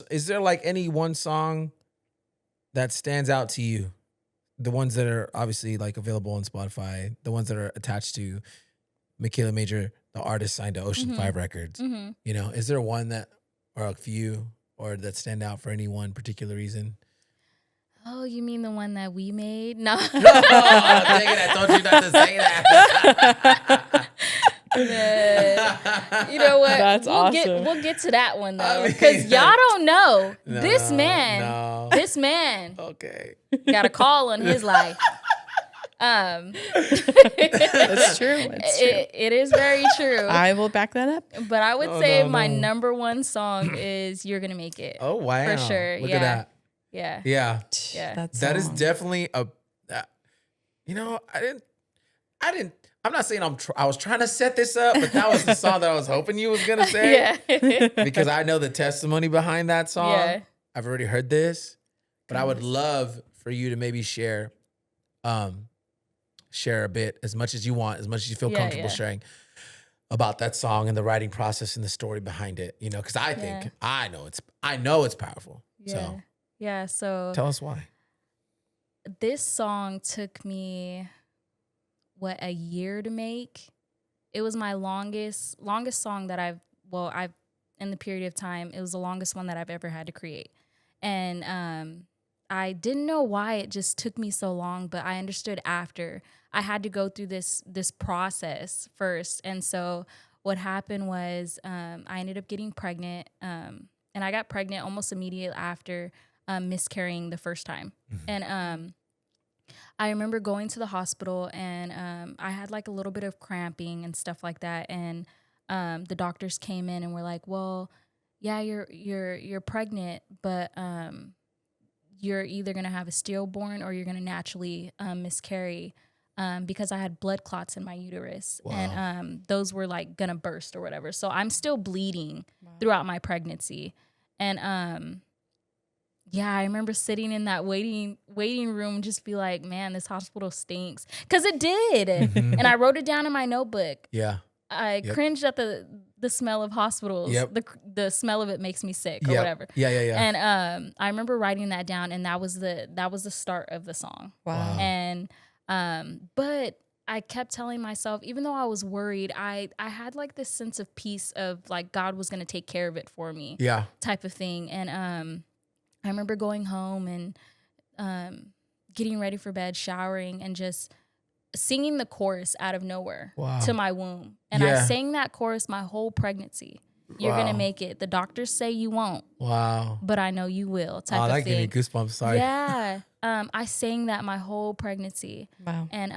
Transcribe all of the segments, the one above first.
is there like any one song that stands out to you? The ones that are obviously like available on Spotify, the ones that are attached to Mikayla Major, the artist signed to Ocean 5 Records. You know, is there one that, or a few, or that stand out for any one particular reason? Oh, you mean the one that we made? No. Oh, dang it, I told you not to say that. You know what? That's awesome. We'll get to that one though, because y'all don't know this man. No. This man Okay. got a call on his life. That's true. It's true. It is very true. I will back that up. But I would say my number one song is "You're Gonna Make It." Oh wow! For sure. Look at that. Yeah. Yeah. Yeah. That is definitely a. You know, I didn't. I'm not saying I was trying to set this up, but that was the song that I was hoping you was gonna say. Yeah. Because I know the testimony behind that song. Yeah. I've already heard this, but I would love for you to maybe share a bit, as much as you want, as much as you feel comfortable sharing about that song and the writing process and the story behind it. You know, because I think I know it's powerful. Yeah. So yeah. So tell us why. This song took me a year to make. It was my longest song that I've in the period of time, it was the longest one that I've ever had to create. And I didn't know why it just took me so long, but I understood after. I had to go through this process first. And so what happened was I ended up getting pregnant, and I got pregnant almost immediately after miscarrying the first time. And I remember going to the hospital, and I had like a little bit of cramping and stuff like that. And the doctors came in and were like, "Well, yeah, you're pregnant, but you're either gonna have a stillborn or you're gonna naturally miscarry." Because I had blood clots in my uterus. Wow. And those were like gonna burst or whatever. So I'm still bleeding throughout my pregnancy. And yeah, I remember sitting in that waiting room, just be like, man, this hospital stinks. Because it did. And I wrote it down in my notebook. Yeah. I cringed at the smell of hospitals. The smell of it makes me sick or whatever. Yeah. And I remember writing that down, and that was the start of the song. Wow. And but I kept telling myself, even though I was worried, I had like this sense of peace of like God was going to take care of it for me. Yeah. Type of thing. And I remember going home and getting ready for bed, showering, and just singing the chorus out of nowhere to my womb. And I sang that chorus my whole pregnancy. You're going to make it. The doctors say you won't. Wow. But I know you will. Type of thing. That gave me goosebumps. Sorry. Yeah. I sang that my whole pregnancy. Wow. And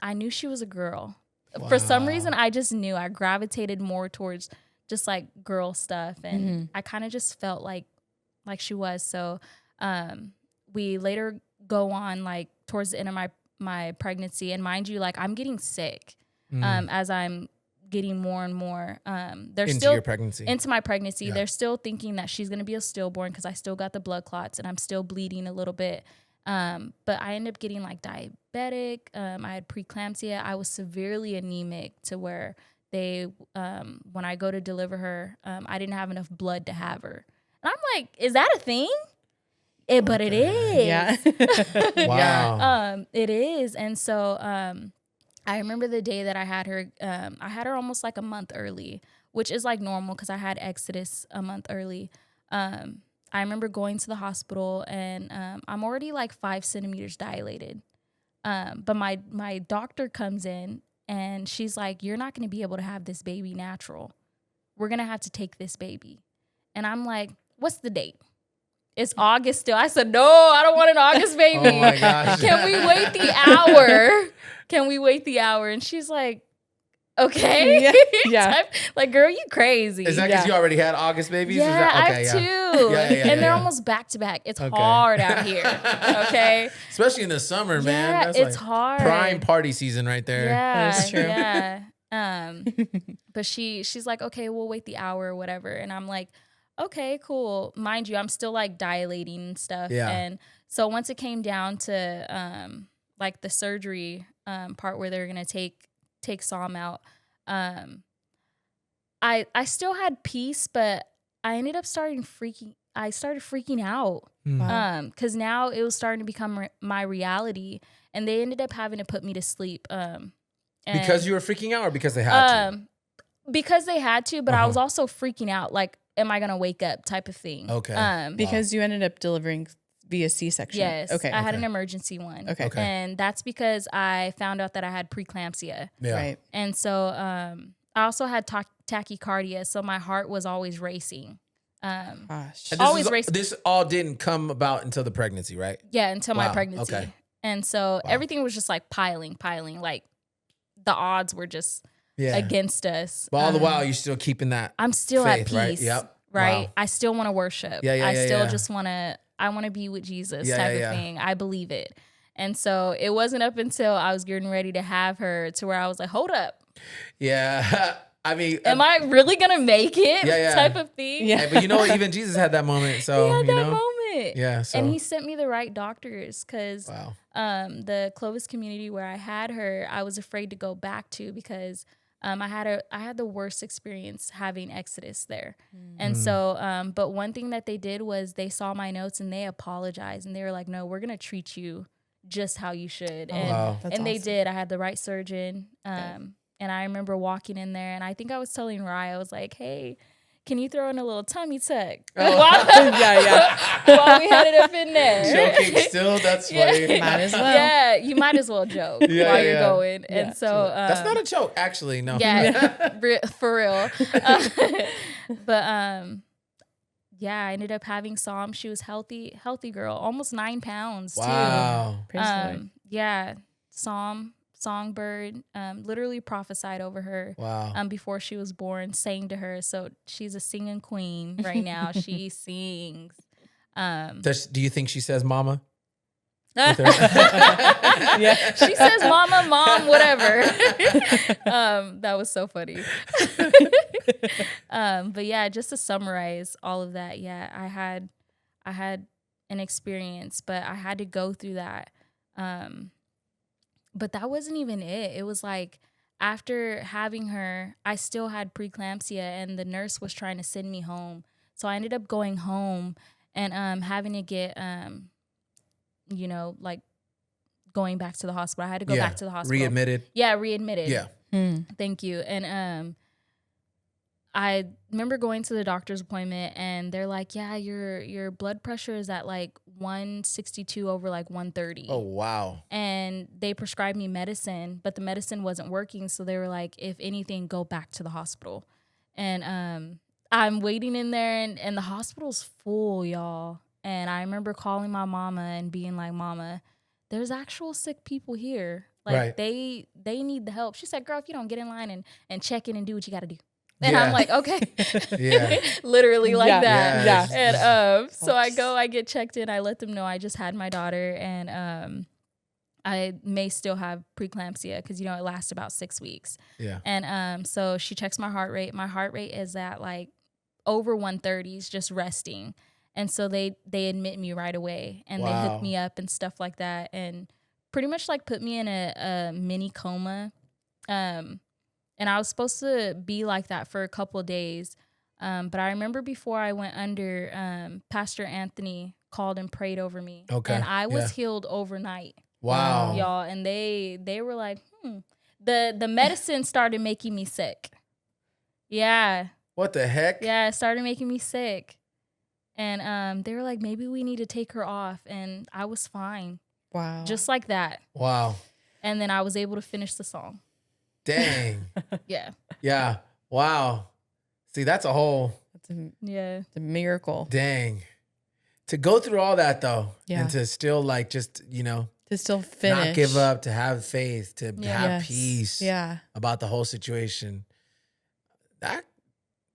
I knew she was a girl. Wow. For some reason, I just knew. I gravitated more towards just like girl stuff. And I kind of just felt like she was. So we later go on like towards the end of my pregnancy. And mind you, like I'm getting sick as I'm getting more and more. They're into still your pregnancy. Into my pregnancy. Yeah. They're still thinking that she's gonna be a stillborn because I still got the blood clots and I'm still bleeding a little bit. But I ended up getting like diabetic. I had preeclampsia. I was severely anemic to where they when I go to deliver her, I didn't have enough blood to have her. And I'm like, is that a thing? But it is. Yeah. Wow. It is. And so I remember the day that I had her almost like a month early, which is like normal because I had Exodus a month early. I remember going to the hospital and I'm already like 5 centimeters dilated. But my doctor comes in and she's like, you're not going to be able to have this baby natural. We're going to have to take this baby. And I'm like, what's the date? It's August still. I said, no, I don't want an August baby. Oh my gosh. Can we wait the hour? Can we wait the hour? And she's like, okay. Yeah. Like, girl, you crazy. Is that because you already had August babies? Yeah, Is that, I have two. And they're almost back to back. It's hard out here. Okay. Especially in the summer, man. That's it's like hard. Prime party season right there. Yeah. That's true. Yeah. But she's like, okay, we'll wait the hour or whatever. And I'm like, okay, cool. Mind you, I'm still like dilating and stuff. Yeah. And so once it came down to like the surgery part where they're gonna take Psalm out, I still had peace, but I ended up starting freaking I started freaking out. Wow. Because now it was starting to become my reality, and they ended up having to put me to sleep. Because you were freaking out, or because they had to? Because they had to, but I was also freaking out. Like, am I gonna wake up? Type of thing. Okay. Because you ended up delivering via C-section. Yes. Okay. I had an emergency one. Okay. And that's because I found out that I had preeclampsia. Yeah. Right. And so I also had tachycardia, so my heart was always racing. Gosh. And Always racing. This all didn't come about until the pregnancy, right? Yeah, until my Wow, pregnancy. okay. And so everything was just like piling. Like the odds were just against us. But all the while, you're still keeping that. I'm still faith, at peace. right? Yep. Right? Wow. I still want to worship. I still just want to, I want to be with Jesus type of thing. I believe it. And so it wasn't up until I was getting ready to have her to where I was like, hold up. Yeah. I mean, am I really going to make it? Yeah. Type of thing. Yeah. But you know what? Even Jesus had that moment. So, he had that moment. Yeah. So. And he sent me the right doctors because the Clovis community where I had her, I was afraid to go back to because I had the worst experience having Exodus there. And so, but one thing that they did was they saw my notes and they apologized and they were like, no, we're going to treat you just how you should. And they did. I had the right surgeon. And I remember walking in there and I think I was telling Rye, I was like, hey, can you throw in a little tummy tuck? Yeah. While we had it up in there. Joking still? That's funny. Might as well. Yeah, you might as well joke while you're going. Yeah, and so that's not a joke, actually. No. Yeah, for real. But yeah, I ended up having Psalm. She was healthy girl, almost 9 pounds wow. too. Yeah, Psalm. Songbird literally prophesied over her before she was born, sang to her. So she's a singing queen right now. She sings. Do you think she says mama? Yeah. She says mama, mom, whatever. That was so funny. But yeah, just to summarize all of that, I had an experience, but I had to go through that. But that wasn't even it. It was like after having her, I still had preeclampsia and the nurse was trying to send me home. So I ended up going home and having to get, like going back to the hospital. I had to go back to the hospital. Readmitted? Yeah, readmitted. Yeah. Thank you. And I remember going to the doctor's appointment and they're like, yeah, your blood pressure is at like 162 over like 130. Oh, wow. And they prescribed me medicine, but the medicine wasn't working. So they were like, if anything, go back to the hospital. And I'm waiting in there and the hospital's full, y'all. And I remember calling my mama and being like, Mama, there's actual sick people here. Like they need the help. She said, girl, if you don't get in line and check in and do what you got to do. And I'm like, okay. Literally like that. Yeah. And so I get checked in. I let them know I just had my daughter and I may still have preeclampsia because, it lasts about 6 weeks. Yeah. And so she checks my heart rate. My heart rate is at like over 130s, just resting. And so they admit me right away and they hook me up and stuff like that and pretty much like put me in a mini coma. And I was supposed to be like that for a couple of days. But I remember before I went under, Pastor Anthony called and prayed over me. Okay. And I was healed overnight. Wow. Y'all. And they were like, The medicine started making me sick. Yeah. What the heck? Yeah, it started making me sick. And they were like, maybe we need to take her off. And I was fine. Wow. Just like that. Wow. And then I was able to finish the song. Dang. Yeah. Yeah. Wow. See, that's a whole. It's a Dang. miracle. To go through all that though, Yeah. and to still like just, to still finish. not give up, to have faith, to have Yes. peace about the whole situation.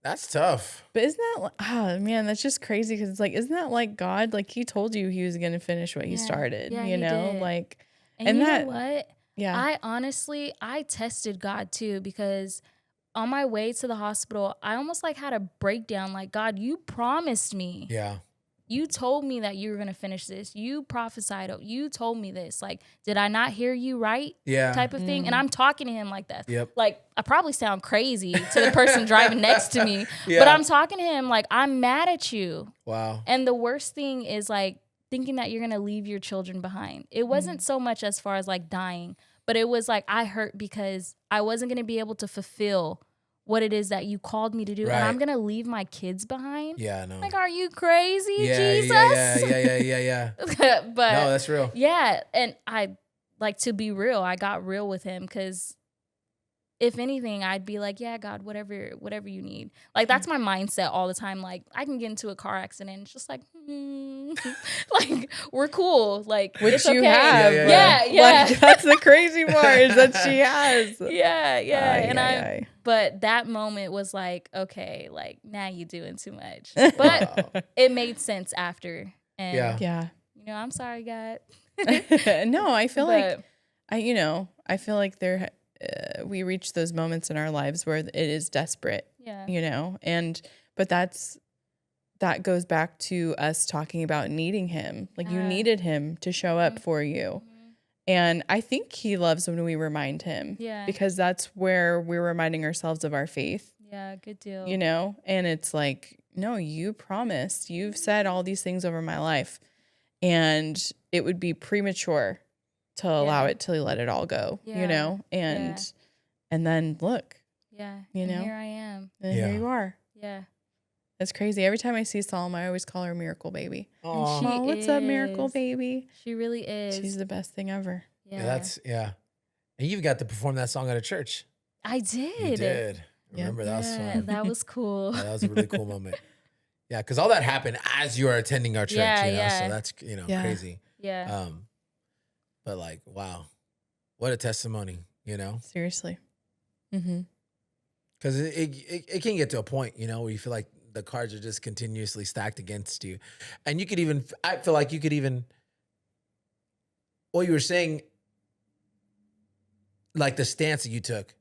That's tough. But isn't that, oh man, that's just crazy because it's like, isn't that like God? Like he told you he was going to finish what he started, Yeah, you he know? did. Like, And you that, know what? yeah. I tested God too because on my way to the hospital, I almost like had a breakdown. Like, God, you promised me Yeah. you told me that you were going to finish this. You prophesied. You told me this. Like, did I not hear you right? Yeah. Type of thing. And I'm talking to him like that. Yep. Like, I probably sound crazy to the person driving next to me, Yeah. but I'm talking to him like, I'm mad at you. Wow. And the worst thing is like thinking that you're going to leave your children behind. It wasn't so much as far as like dying, but it was like I hurt because I wasn't going to be able to fulfill what it is that you called me to do. Right. And I'm going to leave my kids behind. Yeah, I know. Like, are you crazy, yeah, Jesus? yeah. But No, that's real. yeah. And I like, to be real, I got real with him because if anything, I'd be like, yeah, God, whatever you need. Like, that's my mindset all the time. Like, I can get into a car accident. It's just like, like, we're cool. Like, Which it's you okay. have. Yeah. Like, that's the crazy part is that she has. Yeah. And Aye. but that moment was like, okay, like, now you're doing too much. But it made sense after. And, Yeah. you know, I'm sorry, God. No, I feel like But- I feel like we reach those moments in our lives where it is desperate, Yeah. but that goes back to us talking about needing him. Like you needed him to show up for you. And I think he loves when we remind him. Yeah. Because that's where we're reminding ourselves of our faith, Yeah, good deal. and it's like, no, you promised, you've said all these things over my life, and it would be premature to allow it till you let it all go, and then look, Yeah. You know? And here I am. and here you are. Yeah. That's crazy. Every time I see Psalm, I always call her Miracle Baby. Aw. She Oh, what's up, Miracle is. Baby? She really is. She's the best thing ever. yeah. And you've got to perform that song at a church. I did. You did. Yeah. Remember that was Yeah, fun. that was cool. Yeah, that was a really cool moment. Yeah, because all that happened as you are attending our church, Yeah, you know, yeah. so that's, Yeah. crazy. Yeah. But like, wow, what a testimony, Seriously. Mm-hmm. because it can get to a point, where you feel like the cards are just continuously stacked against you. And I feel like you could even, what you were saying, like the stance that you took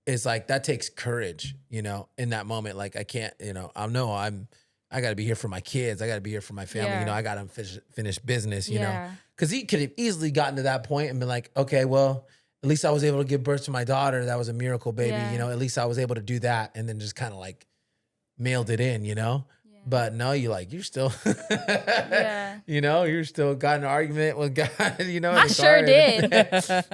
is like, that takes courage, in that moment. Like, I can't, I got to be here for my kids. I got to be here for my family. Yeah. I got to finish business, Yeah. because he could have easily gotten to that point and been like, okay, well, at least I was able to give birth to my daughter. That was a miracle, baby. Yeah. At least I was able to do that. And then just kind of like mailed it in, Yeah. But no, you're still, Yeah. you're still got an argument with God, I sure did.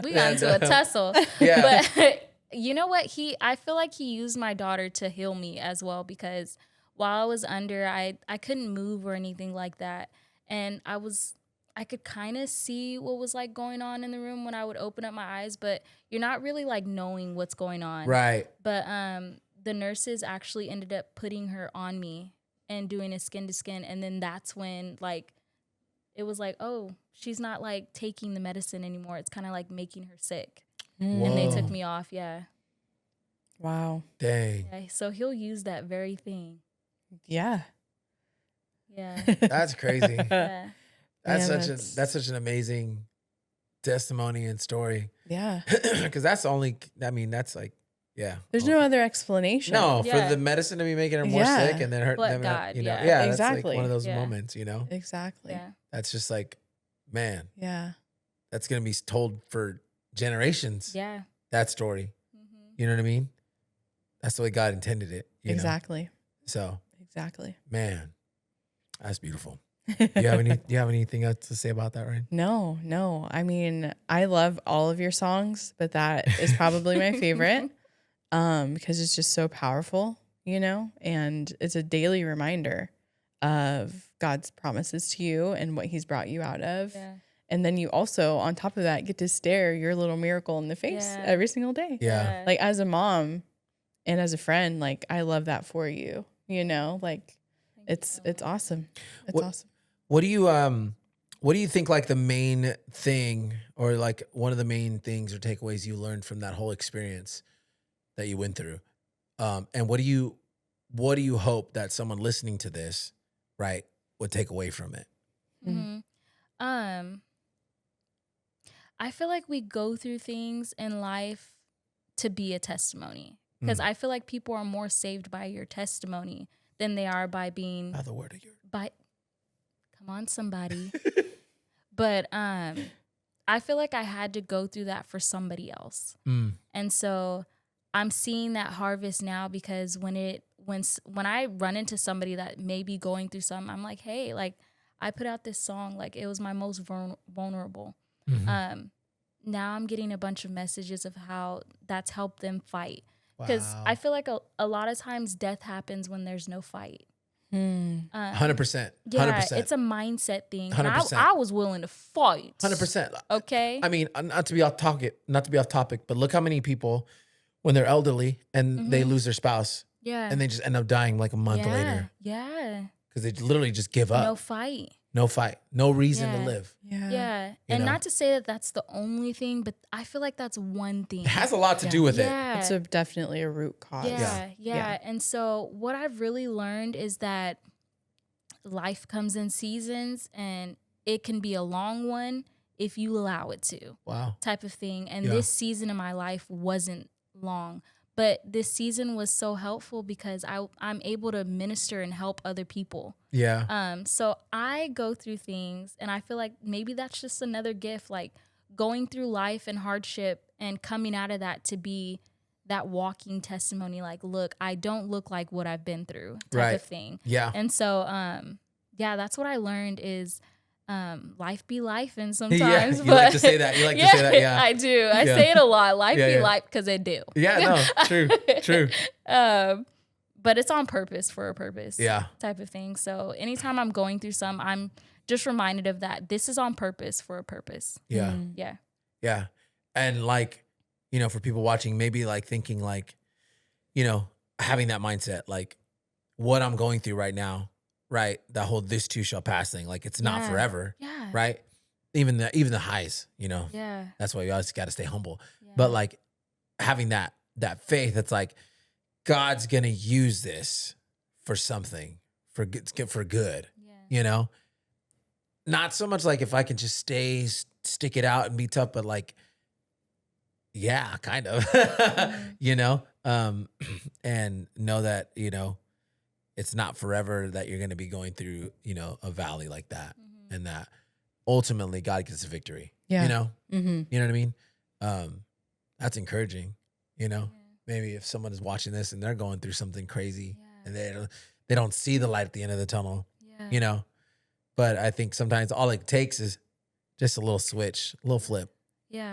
We got into a tussle. Yeah. But you know what? I feel like he used my daughter to heal me as well, because while I was under, I couldn't move or anything like that. And I could kind of see what was like going on in the room when I would open up my eyes, but you're not really like knowing what's going on. Right. But the nurses actually ended up putting her on me and doing a skin to skin. And then that's when like, it was like, oh, she's not like taking the medicine anymore. It's kind of like making her sick. Mm. And they took Whoa. me off. Yeah. Wow. Dang. Yeah. So he'll use that very thing. Yeah. Yeah. That's crazy. Yeah. That's Man, that's such an amazing testimony and story. Yeah. Because that's like, yeah. There's no other explanation. No, Yeah. for the medicine to be making her more Yeah. sick and then hurting But them. God, yeah. Yeah, that's Exactly. like one of those Yeah. moments, Exactly. Yeah. That's just like, man, Yeah. that's going to be told for generations. Yeah. That story. Mm-hmm. You know what I mean? That's the way God intended it. Exactly. So, Exactly. man, that's beautiful. Do you have anything else to say about that, Ryan? No. I mean, I love all of your songs, but that is probably my favorite because it's just so powerful, and it's a daily reminder of God's promises to you and what he's brought you out of. Yeah. And then you also, on top of that, get to stare your little miracle in the face Yeah. every single day. Yeah. Like as a mom and as a friend, like I love that for you, like it's awesome. It's awesome. What do you think like the main thing or like one of the main things or takeaways you learned from that whole experience that you went through? And what do you hope that someone listening to this, right, would take away from it? Mm-hmm. I feel like we go through things in life to be a testimony, because I feel like people are more saved by your testimony than they are by being By the word of your by Come on, somebody. But I feel like I had to go through that for somebody else. And so I'm seeing that harvest now, because when I run into somebody that may be going through something, I'm like, hey, like, I put out this song, like, it was my most vulnerable. Now I'm getting a bunch of messages of how that's helped them fight. Because I feel like a lot of times death happens when there's no fight. 100%. Yeah, 100%. it's a mindset thing. And 100%. I was willing to fight. 100%. Okay. I mean, not to be off topic, but look how many people, when they're elderly and they lose their spouse, Yeah. and they just end up dying like a month later Yeah. because they literally just give up. No fight. No fight. No reason to Yeah. live. Yeah. You And know? not to say that that's the only thing, but I feel like that's one thing. It has a lot to do with it. Yeah. It's definitely a root cause. Yeah. And so what I've really learned is that life comes in seasons, and it can be a long one if you allow it to. Wow. Type of thing. And this season of my life wasn't long, but this season was so helpful because I'm able to minister and help other people. Yeah. So I go through things, and I feel like maybe that's just another gift, like going through life and hardship and coming out of that to be that walking testimony. Like, look, I don't look like what I've been through, type of thing. Yeah. And so, that's what I learned is, life be life, and sometimes. Yeah, you but like to say that. You like to say that, yeah. I do. I say it a lot. Life be life, because it do. Yeah, no, true. But it's on purpose for a purpose. Yeah. Type of thing. So anytime I'm going through some, I'm just reminded of that. This is on purpose for a purpose. Yeah. Yeah. Yeah. And like, you know, for people watching, maybe like thinking like, you know, having that mindset, like what I'm going through right now, right? That whole "this too shall pass" thing, like it's not forever. Yeah. Right? Even the highs, you know. Yeah. That's why you always got to stay humble. Yeah. But like having that faith, it's like God's going to use this for something, for good, Yeah. you know? Not so much like if I can just stick it out and be tough, but like, yeah, kind of, you know? And know that, you know, it's not forever that you're going to be going through, you know, a valley like that, and that ultimately God gets the victory, you know? You know what I mean? That's encouraging, you know? Maybe if someone is watching this and they're going through something crazy and they don't see the light at the end of the tunnel, you know? But I think sometimes all it takes is just a little switch, a little flip. Yeah.